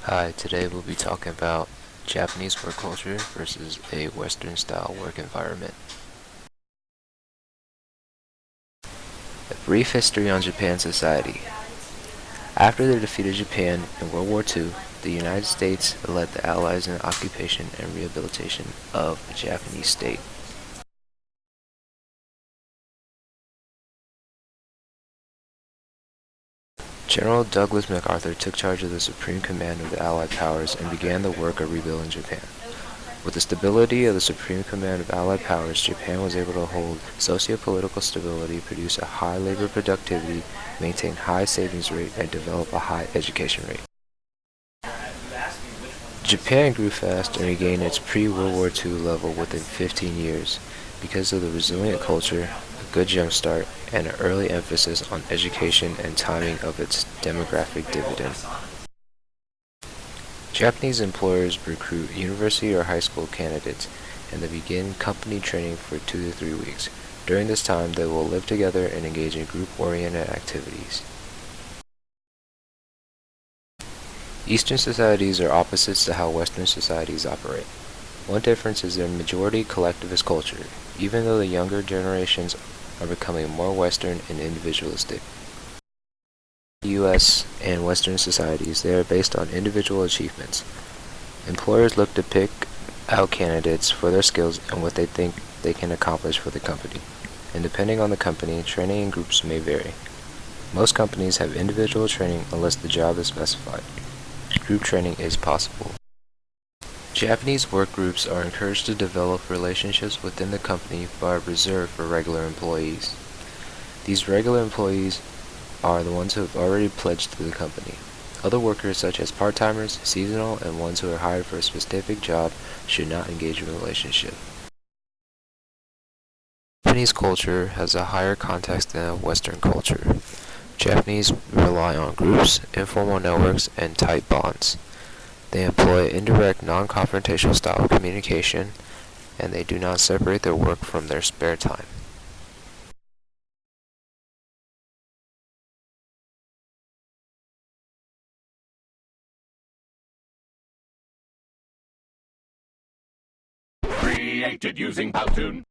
Hi, today we'll be talking about Japanese work culture versus a Western style work environment. A brief history on Japan society. After they defeated Japan in World War II, the United States led the Allies in the occupation and rehabilitation of the Japanese state. General Douglas MacArthur took charge of the supreme command of the Allied powers and began the work of rebuilding Japan. With the stability of the supreme command of Allied powers, Japan was able to hold socio-political stability, produce a high labor productivity, maintain high savings rate, and develop a high education rate. Japan grew fast and regained its pre-World War II level within 15 years because of the resilient culture, a good jumpstart, and an early emphasis on education and timing of its demographic dividend. Japanese employers recruit university or high school candidates, and they begin company training for 2 to 3 weeks. During this time, they will live together and engage in group-oriented activities. Eastern societies are opposites to how Western societies operate. One difference is their majority collectivist culture, even though the younger generations are becoming more Western and individualistic. U.S. and Western societies, they are based on individual achievements. Employers look to pick out candidates for their skills and what they think they can accomplish for the company. And depending on the company, training in groups may vary. Most companies have individual training unless the job is specified. Group training is possible. Japanese work groups are encouraged to develop relationships within the company but are reserved for regular employees. These regular employees are the ones who have already pledged to the company. Other workers such as part-timers, seasonal, and ones who are hired for a specific job should not engage in a relationship. Japanese culture has a higher context than a Western culture. Japanese rely on groups, informal networks, and tight bonds. They employ indirect, non-confrontational style of communication, and they do not separate their work from their spare time. Created using Powtoon.